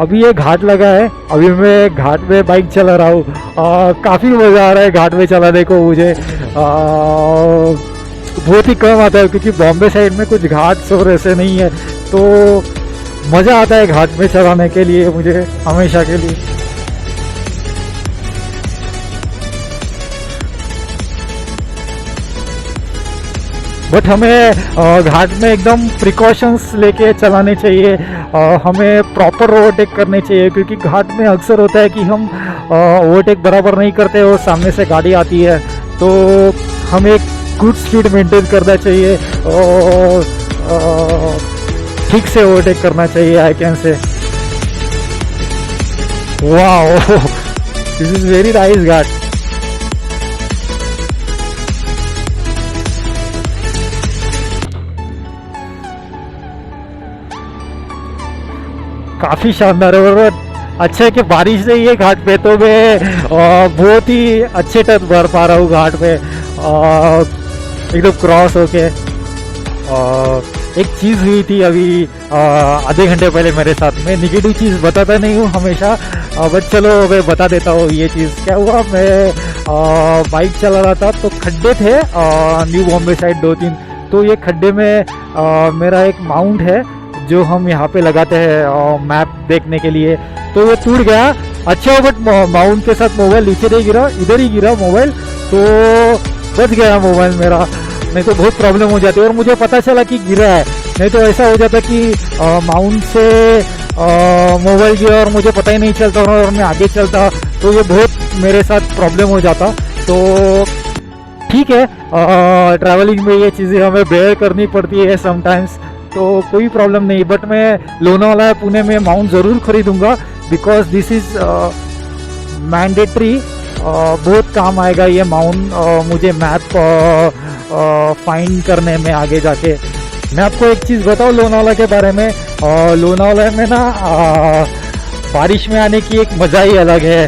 अभी ये घाट लगा है, अभी मैं घाट में बाइक चला रहा हूँ। काफ़ी मज़ा आ रहा है घाट में चलाने को मुझे। बहुत ही कम आता है क्योंकि बॉम्बे साइड में कुछ घाट और ऐसे नहीं है, तो मज़ा आता है घाट में चलाने के लिए मुझे हमेशा के लिए। बट हमें घाट में एकदम प्रिकॉशंस लेके चलाने चाहिए। हमें प्रॉपर ओवरटेक करने चाहिए क्योंकि घाट में अक्सर होता है कि हम ओवरटेक बराबर नहीं करते और सामने से गाड़ी आती है, तो हमें गुड स्पीड मेंटेन करना चाहिए और ठीक से ओवरटेक करना चाहिए। I can say wow, this is very nice ghat. काफ़ी शानदार है और अच्छा है कि बारिश नहीं है घाट पे, तो मैं बहुत ही अच्छे टर्न भर पा रहा हूँ घाट पे एकदम क्रॉस होके। एक चीज़ हुई थी अभी आधे घंटे पहले मेरे साथ में, निगेटिव चीज़ बताता नहीं हूँ हमेशा, बट चलो मैं बता देता हूँ। ये चीज़ क्या हुआ, मैं बाइक चला रहा था तो खड्डे थे न्यू बॉम्बे साइड 2-3, तो ये खड्डे में मेरा एक माउंट है जो हम यहाँ पे लगाते हैं मैप देखने के लिए, तो ये टूट गया। अच्छा, बट माउंट के साथ मोबाइल नीचे नहीं गिरा, इधर ही गिरा मोबाइल, तो बच गया मोबाइल मेरा, नहीं तो बहुत प्रॉब्लम हो जाती है। और मुझे पता चला कि गिरा है, नहीं तो ऐसा हो जाता कि माउंट से मोबाइल गिरा और मुझे पता ही नहीं चलता और मैं आगे चलता, तो ये बहुत मेरे साथ प्रॉब्लम हो जाता। तो ठीक है, ट्रैवलिंग में ये चीज़ें हमें बेयर करनी पड़ती है समटाइम्स, तो कोई प्रॉब्लम नहीं। बट मैं लोनावाला पुणे में माउंट ज़रूर खरीदूंगा बिकॉज दिस इज़ मैंडेटरी। बहुत काम आएगा ये माउंट मुझे मैप फाइंड करने में आगे जाके। मैं आपको एक चीज़ बताऊँ लोनावाला के बारे में, लोनावाला में ना बारिश में आने की एक मज़ा ही अलग है।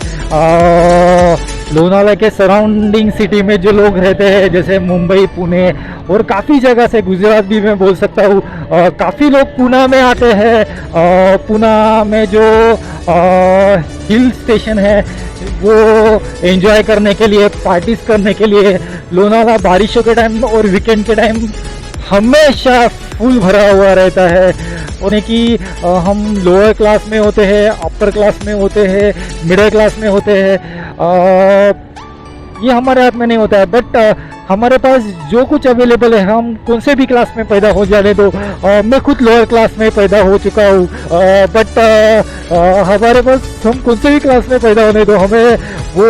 लोनावाला के सराउंडिंग सिटी में जो लोग रहते हैं, जैसे मुंबई, पुणे और काफ़ी जगह से, गुजरात भी मैं बोल सकता हूँ, काफ़ी लोग पुणे में आते हैं। पुणे में जो हिल स्टेशन है वो एंजॉय करने के लिए, पार्टीज करने के लिए। लोनावाला बारिशों के टाइम और वीकेंड के टाइम हमेशा फुल भरा हुआ रहता है। उन्हें कि हम लोअर क्लास में होते हैं, अपर क्लास में होते हैं, मिडिल क्लास में होते हैं, ये हमारे हाथ में नहीं होता है। बट हमारे पास जो कुछ अवेलेबल है, हम कौन से भी क्लास में पैदा हो जाने दो, मैं खुद लोअर क्लास में पैदा हो चुका हूँ, बट हमारे पास हम कौन से भी क्लास में पैदा होने दो, हमें वो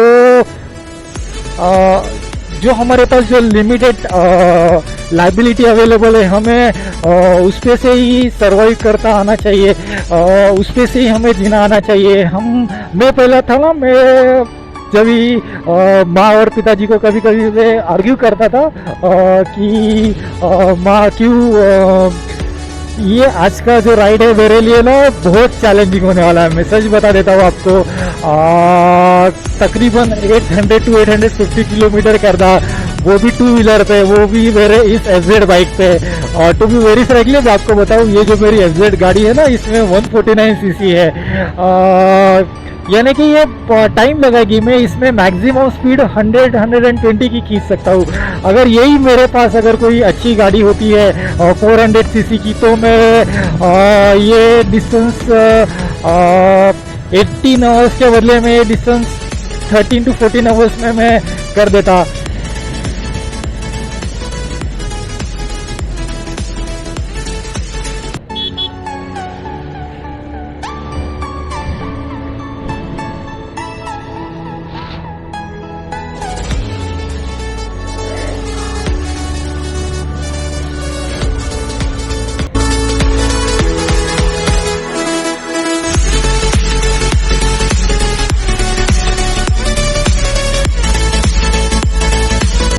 जो हमारे पास जो लिमिटेड लाइबिलिटी अवेलेबल है, हमें उस पे से ही सर्वाइव करता आना चाहिए, उस पे से ही हमें जीना आना चाहिए। मैं पहला था ना, मैं जब भी माँ और पिताजी को कभी कभी मैं आर्ग्यू करता था कि माँ क्यों ये आज का जो राइड है मेरे लिए ना बहुत चैलेंजिंग होने वाला है। मैं सच बता देता हूँ आपको, तकरीबन 800 to 850 किलोमीटर करना, वो भी 2 व्हीलर पे, वो भी मेरे इस FZ बाइक पे। और टू बी वेरी फ्रैंकली मैं आपको बताऊँ, ये जो मेरी FZ गाड़ी है ना, इसमें 149 cc है, यानी कि ये टाइम लगेगी। मैं इसमें मैक्सिमम स्पीड 100-120 की खींच सकता हूँ। अगर यही मेरे पास अगर कोई अच्छी गाड़ी होती है 400 cc की, तो मैं ये डिस्टेंस 18 आवर्स के बदले में ये डिस्टेंस 13 to 14 आवर्स में मैं कर देता।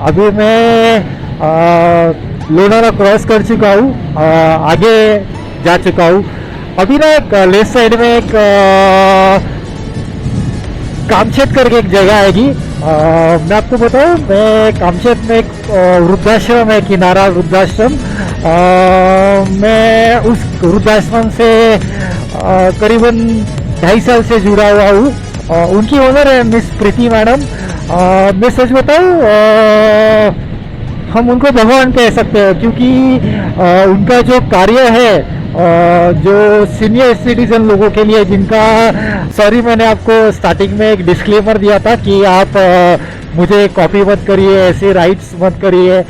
अभी मैं लोनावाला क्रॉस कर चुका हूँ, आगे जा चुका हूँ। अभी ना एक लेफ्ट साइड में एक कामशेत करके एक जगह आएगी। मैं आपको बताऊँ, मैं कामशेत में एक वृद्धाश्रम है, किनारा वृद्धाश्रम, मैं उस वृद्धाश्रम से करीबन 2.5 साल से जुड़ा हुआ हूँ। उनकी ओनर है मिस प्रीति मैडम। मैं सच बताऊँ, हम उनको भगवान कह सकते हैं, क्योंकि उनका जो कार्य है जो सीनियर सिटीजन लोगों के लिए, जिनका, सॉरी मैंने आपको स्टार्टिंग में एक डिस्क्लेमर दिया था कि आप मुझे कॉपी मत करिए, ऐसे राइट्स मत करिए,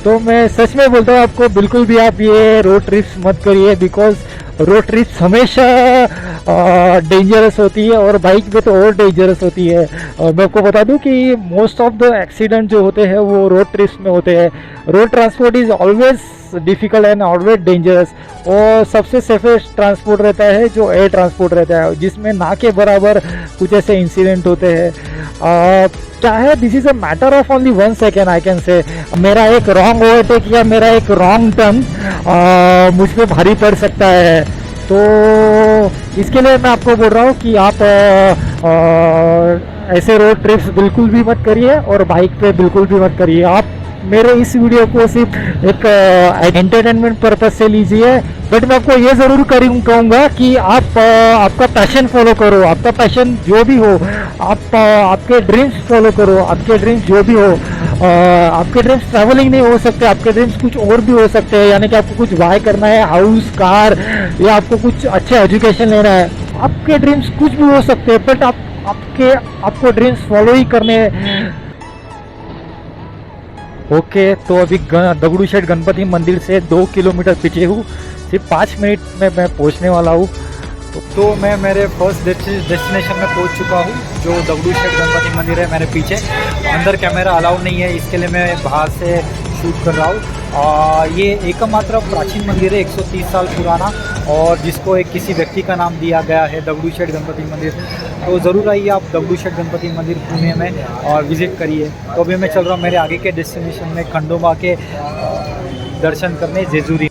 तो मैं सच में बोलता हूँ आपको, बिल्कुल भी आप ये रोड ट्रिप्स मत करिए, बिकॉज रोड ट्रिप्स हमेशा डेंजरस होती है, और बाइक पे तो और डेंजरस होती है। मैं आपको बता दूं कि मोस्ट ऑफ द एक्सीडेंट जो होते हैं वो रोड ट्रिप्स में होते हैं। Road transport is always difficult and always dangerous, और सबसे सेफेस्ट ट्रांसपोर्ट रहता है जो एयर ट्रांसपोर्ट रहता है, जिसमें ना के बराबर कुछ ऐसे इंसिडेंट होते हैं। क्या है, this is a matter of only 1 second I can से। मेरा एक रॉन्ग ओवरटेक या मेरा एक रॉन्ग टर्न मुझ पर भारी पड़ सकता है, तो इसके लिए मैं आपको बोल रहा हूँ कि आप ऐसे रोड ट्रिप्स बिल्कुल भी मत करिए, और बाइक पे बिल्कुल भी मत करिए। आप मेरे इस वीडियो को सिर्फ एक एंटरटेनमेंट पर्पज से लीजिए, बट मैं आपको ये ज़रूर कहूँगा कि आप आपका पैशन फॉलो करो। आपका पैशन जो भी हो, आप आपके ड्रीम्स फॉलो करो। आपके ड्रीम्स जो भी हो, आपके ड्रीम्स ट्रैवलिंग नहीं हो सकते, आपके ड्रीम्स कुछ और भी हो सकते हैं, यानी कि आपको कुछ बाय करना है, हाउस, कार, या आपको कुछ अच्छा एजुकेशन लेना है। आपके ड्रीम्स कुछ भी हो सकते हैं, बट आपको ड्रीम्स फॉलो ही करने हैं। ओके, तो अभी दगड़ू शेठ गणपति मंदिर से 2 किलोमीटर पीछे हूँ, सिर्फ 5 मिनट में मैं पहुँचने वाला हूँ। तो मैं मेरे फर्स्ट डेस्टिनेशन में पहुँच चुका हूँ, जो दगड़ू शेठ गणपति मंदिर है मेरे पीछे। अंदर कैमरा अलाउ नहीं है, इसके लिए मैं बाहर से शूट कर रहा हूँ। ये एकमात्र प्राचीन मंदिर है, 130 साल पुराना, और जिसको एक किसी व्यक्ति का नाम दिया गया है, दगड़ू शेठ गणपति मंदिर। तो ज़रूर आइए आप दगड़ू शेठ गणपति मंदिर पुणे में और विज़िट करिए। तो अभी मैं चल रहा हूँ मेरे आगे के डेस्टिनेशन में, खंडोबा के दर्शन करने जेजुरी।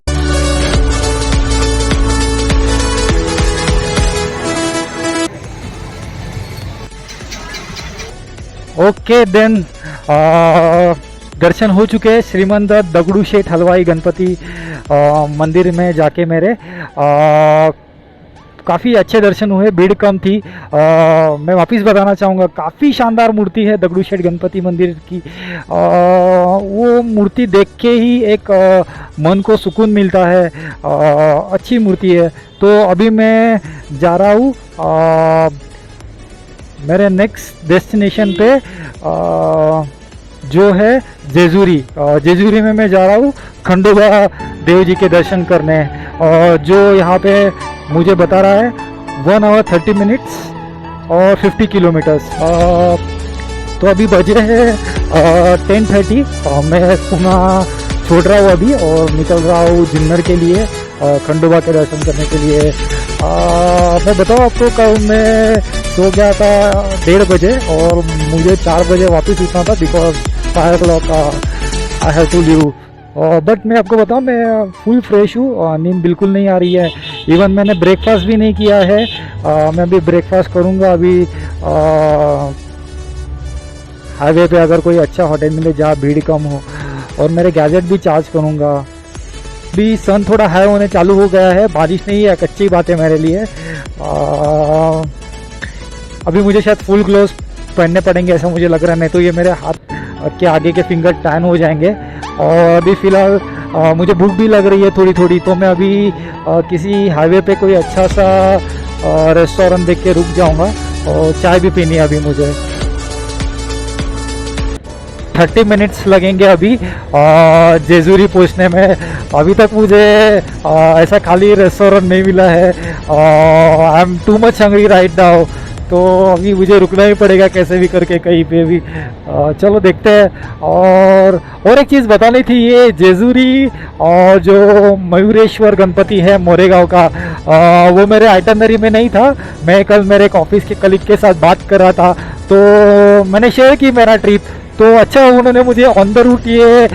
ओके देन, दर्शन हो चुके हैं श्रीमंत दगड़ू शेठ हलवाई गणपति मंदिर में जाके मेरे काफ़ी अच्छे दर्शन हुए, भीड़ कम थी। मैं वापस बताना चाहूँगा, काफ़ी शानदार मूर्ति है दगड़ू शेठ गणपति मंदिर की। वो मूर्ति देख के ही एक मन को सुकून मिलता है, अच्छी मूर्ति है। तो अभी मैं जा रहा हूँ मेरे नेक्स्ट डेस्टिनेशन पे, जो है जेजुरी। जेजुरी में मैं जा रहा हूँ खंडोबा देव जी के दर्शन करने, और जो यहाँ पे मुझे बता रहा है 1 hour 30 minutes और 50 किलोमीटर्स। तो अभी बजे हैं 10:30, मैं पुणे छोड़ रहा हूँ अभी और निकल रहा हूँ जिन्नर के लिए, खंडोबा के दर्शन करने के लिए। मैं बताऊँ आपको, कल मैं सो गया था 1:30 बजे और मुझे 4 बजे वापस उठना था, because 5 o'clock I have to leave. But मैं आपको बताऊँ, मैं फुल फ्रेश हूँ, नींद बिल्कुल नहीं आ रही है। इवन मैंने ब्रेकफास्ट भी नहीं किया है। मैं अभी ब्रेकफास्ट करूँगा। अभी हाईवे पे अगर कोई अच्छा होटल मिले जहाँ भीड़ कम हो, और मेरे गैजेट भी चार्ज करूँगा। भी सन थोड़ा हाई होने चालू हो गया है, बारिश नहीं है, एक अच्छी बात है मेरे लिए। अभी मुझे शायद फुल ग्लोव्स पहनने पड़ेंगे, ऐसा मुझे लग रहा है, नहीं तो ये मेरे हाथ के आगे के फिंगर टैन हो जाएंगे। और अभी फ़िलहाल मुझे भूख भी लग रही है थोड़ी थोड़ी, तो मैं अभी किसी हाईवे पे कोई अच्छा सा रेस्टोरेंट देख के रुक जाऊंगा, और चाय भी पीनी है अभी मुझे। 30 मिनट्स लगेंगे अभी जेजुरी पहुंचने में। अभी तक मुझे ऐसा खाली रेस्टोरेंट नहीं मिला है। I am too much hungry right now, तो अभी मुझे रुकना ही पड़ेगा कैसे भी करके कहीं पे भी। चलो देखते हैं। और एक चीज़ बतानी थी, ये जेजुरी और जो मयूरेश्वर गणपति है मोरेगांव का, वो मेरे आइटनरी में नहीं था। मैं कल मेरे एक ऑफिस के कलीग के साथ बात कर रहा था, तो मैंने शेयर की मेरा ट्रिप, तो अच्छा उन्होंने मुझे ऑन द रूट ये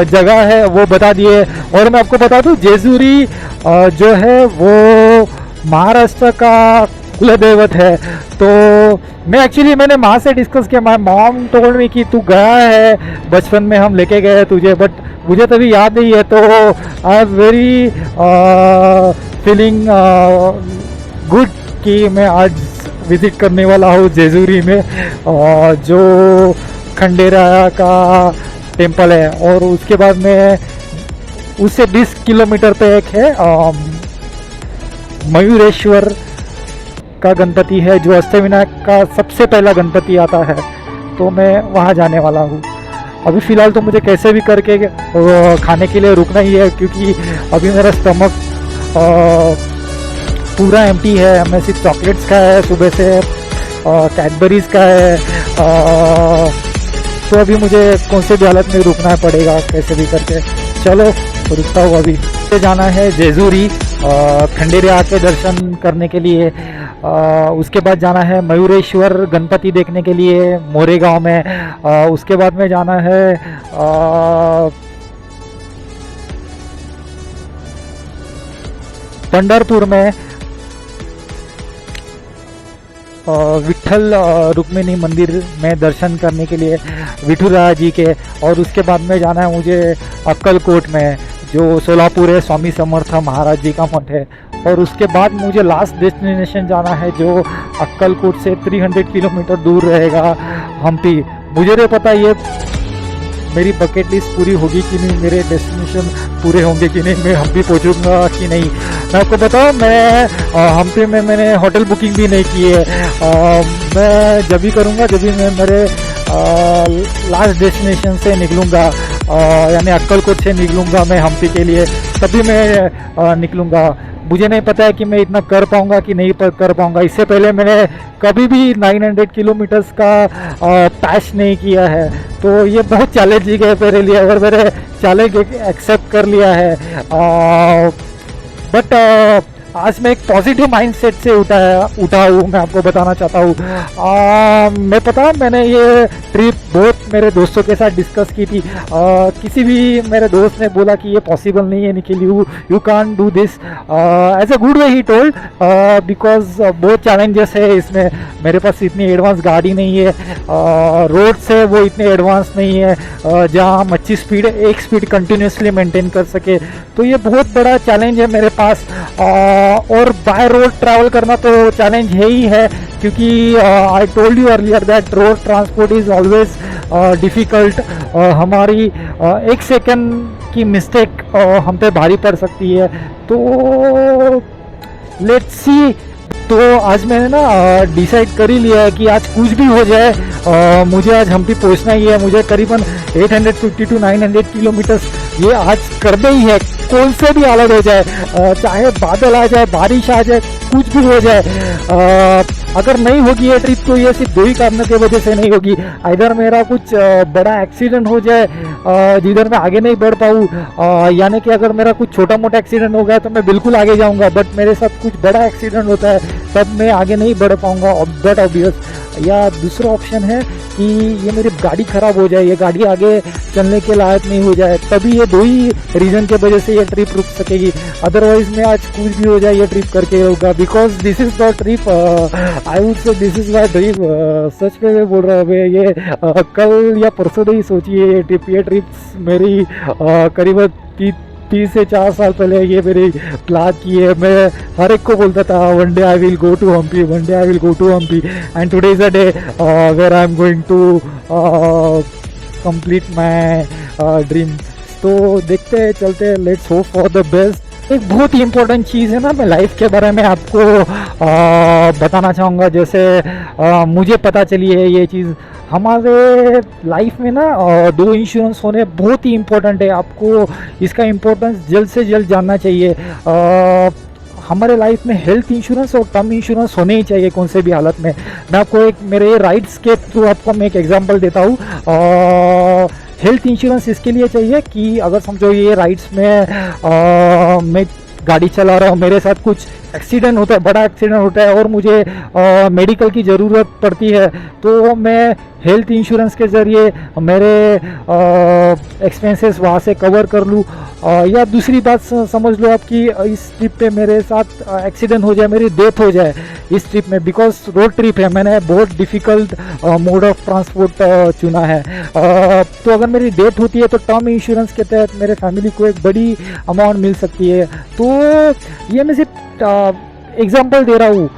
जगह है वो बता दिए। और मैं आपको बता दूं, जेजुरी जो है वो महाराष्ट्र का कुल देवत है। तो मैंने माँ से डिस्कस किया, माय मॉम टोल्ड मी कि तू गया है, बचपन में हम लेके गए तुझे, बट मुझे तभी याद नहीं है। तो I am very feeling good कि मैं आज विज़िट करने वाला हूँ जेजुरी में, जो खंडेरा का टेम्पल है। और उसके बाद में उससे 20 किलोमीटर पे एक है मयूरेश्वर का गणपति है, जो अष्टविनायक का सबसे पहला गणपति आता है, तो मैं वहाँ जाने वाला हूँ। अभी फ़िलहाल तो मुझे कैसे भी करके खाने के लिए रुकना ही है, क्योंकि अभी मेरा स्टमक पूरा एम्प्टी है। मैं सिर्फ चॉकलेट्स का है सुबह से, कैडबरीज का है, तो अभी मुझे कौन से भी हालत में रुकना पड़ेगा कैसे भी करके। चलो रुकता हूँ। अभी तो जाना है जेजुरी खंडेरिया के दर्शन करने के लिए। उसके बाद जाना है मयूरेश्वर गणपति देखने के लिए मोरेगांव में। उसके बाद में जाना है पंढरपुर में विठल रुक्मिणी मंदिर में दर्शन करने के लिए विठुराया जी के। और उसके बाद में जाना है मुझे अक्कलकोट में, जो सोलापुर है, स्वामी समर्थ महाराज जी का मठ है। और उसके बाद मुझे लास्ट डेस्टिनेशन जाना है, जो अक्कलकोट से 300 किलोमीटर दूर रहेगा, हम्पी। मुझे नहीं पता ये मेरी बकेट लिस्ट पूरी होगी कि नहीं, मेरे डेस्टिनेशन पूरे होंगे कि नहीं, मैं हम्पी पहुंचूंगा कि नहीं। मैं आपको बताऊं, मैं हम्पी में मैंने होटल बुकिंग भी नहीं की है। मैं जब भी करूंगा, जब भी मैं मेरे लास्ट डेस्टिनेशन से निकलूंगा, यानी अक्कलकोट से निकलूंगा मैं हम्पी के लिए, तभी मैं निकलूंगा। मुझे नहीं पता है कि मैं इतना कर पाऊंगा कि नहीं कर पाऊंगा। इससे पहले मैंने कभी भी 900 किलोमीटर्स का पैच नहीं किया है, तो ये बहुत चैलेंजिंग है मेरे लिए। अगर मैंने चैलेंज एक्सेप्ट कर लिया है, बट आज मैं एक पॉजिटिव माइंडसेट से उठा हूँ, मैं आपको बताना चाहता हूँ। मैं पता, मैंने ये ट्रिप बहुत मेरे दोस्तों के साथ डिस्कस की थी। किसी भी मेरे दोस्त ने बोला कि ये पॉसिबल नहीं है Nikhil, you can't do this as a good way he told, because बहुत चैलेंजेस है इसमें। मेरे पास इतनी एडवांस गाड़ी नहीं है, रोड से वो इतने एडवांस नहीं है जहाँ हम अच्छी स्पीड, एक स्पीड कंटिन्यूसली मेंटेन कर सके। तो ये बहुत बड़ा चैलेंज है मेरे पास। और बाय रोड ट्रैवल करना तो चैलेंज है ही है, क्योंकि I told you earlier that road transport is always difficult. हमारी एक सेकंड की मिस्टेक हम पे भारी पड़ सकती है। तो लेट्स सी। तो आज मैंने ना डिसाइड कर ही लिया है कि आज कुछ भी हो जाए, मुझे आज हम्पी पहुंचना ही है। मुझे करीबन 850 to 900 किलोमीटर्स ये आज करना ही है, कौन से भी हालत हो जाए, चाहे बादल आ जाए, बारिश आ जाए, कुछ भी हो जाए। अगर नहीं होगी ये ट्रिप, तो ये सिर्फ 2 ही कारणों की वजह से नहीं होगी। इधर मेरा कुछ बड़ा एक्सीडेंट हो जाए जिधर मैं आगे नहीं बढ़ पाऊँ, यानी कि अगर मेरा कुछ छोटा मोटा एक्सीडेंट हो गया तो मैं बिल्कुल आगे जाऊंगा, बट मेरे साथ कुछ बड़ा एक्सीडेंट होता है तब मैं आगे नहीं बढ़ पाऊंगा, दैट ऑब्वियस। या दूसरा ऑप्शन है कि ये मेरी गाड़ी ख़राब हो जाए, ये गाड़ी आगे चलने के लायक नहीं हो जाए, तभी ये 2 ही रीज़न के वजह से ये ट्रिप रुक सकेगी। अदरवाइज मैं आज कुछ भी हो जाए ये ट्रिप करके होगा, because this is the trip, I would say this is my trip. सच में मैं बोल रहा हूँ, ये कल या परसों नहीं सोची है ये ट्रिप मेरी करीबन 3 से 4 साल पहले ये मेरी प्लान की है। मैं हर एक को बोलता था one day I will go to Hampi, one day I will go to Hampi, and today is a day where I am going to complete my dream. तो देखते हैं, चलते हैं, let's hope for the best. एक बहुत ही इम्पोर्टेंट चीज़ है ना, मैं लाइफ के बारे में आपको बताना चाहूँगा। जैसे मुझे पता चली है ये चीज़, हमारे लाइफ में ना 2 इंश्योरेंस होने बहुत ही इम्पोर्टेंट है। आपको इसका इम्पोर्टेंस जल्द से जल्द जानना चाहिए। हमारे लाइफ में हेल्थ इंश्योरेंस और टर्म इंश्योरेंस होने ही चाहिए कौन से भी हालत में। मैं आपको एक मेरे राइट्स के थ्रू आपको मैं एक एग्जांपल देता हूँ। हेल्थ इंश्योरेंस इसके लिए चाहिए कि अगर समझो ये राइड्स में मैं गाड़ी चला रहा हूँ, मेरे साथ कुछ एक्सीडेंट होता है, बड़ा एक्सीडेंट होता है और मुझे मेडिकल की ज़रूरत पड़ती है, तो मैं हेल्थ इंश्योरेंस के ज़रिए मेरे एक्सपेंसेस वहाँ से कवर कर लूँ। या दूसरी बात समझ लो आप कि इस ट्रिप पे मेरे साथ एक्सीडेंट हो जाए, मेरी डेथ हो जाए इस ट्रिप में, बिकॉज रोड ट्रिप है, मैंने बहुत डिफ़िकल्ट मोड ऑफ ट्रांसपोर्ट चुना है। तो अगर मेरी डेथ होती है तो टर्म इंश्योरेंस के तहत मेरे फैमिली को एक बड़ी अमाउंट मिल सकती है। तो ये मैं सिर्फ एग्जांपल दे रहा हूँ।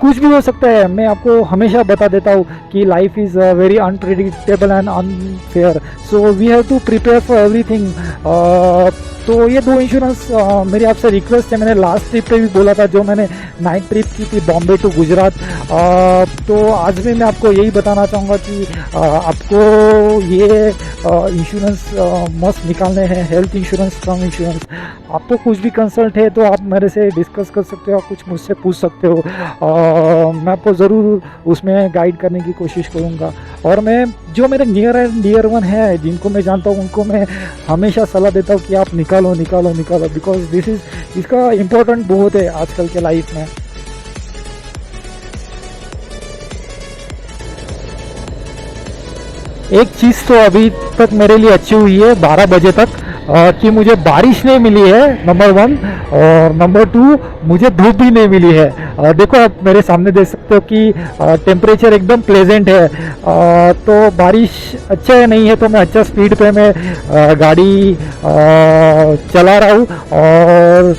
कुछ भी हो सकता है। मैं आपको हमेशा बता देता हूँ कि life is very unpredictable and unfair, so we have to prepare for everything. तो ये 2 इंश्योरेंस मेरी आपसे रिक्वेस्ट है। मैंने लास्ट ट्रिप पे भी बोला था, जो मैंने नाइट ट्रिप की थी बॉम्बे टू गुजरात। तो आज भी मैं आपको यही बताना चाहूँगा कि आपको ये इंश्योरेंस मस्त निकालने हैं, हेल्थ इंश्योरेंस, टर्म इंश्योरेंस। आपको कुछ भी कंसल्ट है तो आप मेरे से डिस्कस कर सकते हो, कुछ मुझसे पूछ सकते हो। मैं आपको ज़रूर उसमें गाइड करने की कोशिश करूँगा। और मैं जो मेरे नियर एंड डियर वन है, जिनको मैं जानता हूँ, उनको मैं हमेशा सलाह देता हूँ कि आप निकालो निकालो निकालो, बिकॉज इसका इम्पोर्टेंट बहुत है आजकल के लाइफ में। एक चीज़ तो अभी तक मेरे लिए अच्छी हुई है 12 बजे तक, कि मुझे बारिश नहीं मिली है, नंबर 1। और नंबर 2, मुझे धूप भी नहीं मिली है। देखो आप मेरे सामने देख सकते हो कि टेम्परेचर एकदम प्लेजेंट है। तो बारिश अच्छा नहीं है तो मैं अच्छा स्पीड पे मैं गाड़ी चला रहा हूँ। और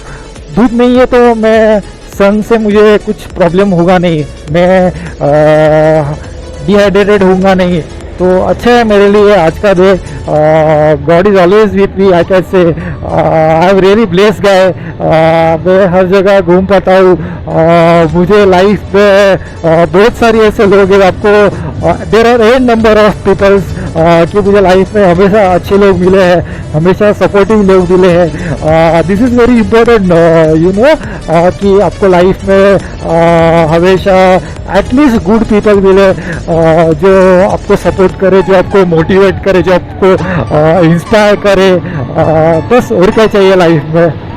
धूप नहीं है तो मैं सन से मुझे कुछ प्रॉब्लम होगा नहीं, मैं डिहाइड्रेटेड होऊंगा नहीं। तो अच्छा है मेरे लिए आज का day. God is always with me, I can say I am really blessed guy. मैं हर जगह घूम पाता हूँ। मुझे लाइफ में बहुत सारी ऐसे लोग हैं, आपको there are n number of peoples कि मुझे लाइफ में हमेशा अच्छे लोग मिले हैं, हमेशा सपोर्टिव लोग मिले हैं। This is very important you know, कि आपको लाइफ में हमेशा एटलीस्ट गुड पीपल मिले, जो आपको सपोर्ट करे, जो आपको मोटिवेट करे, जो आपको इंस्पायर करे। बस और क्या चाहिए लाइफ में।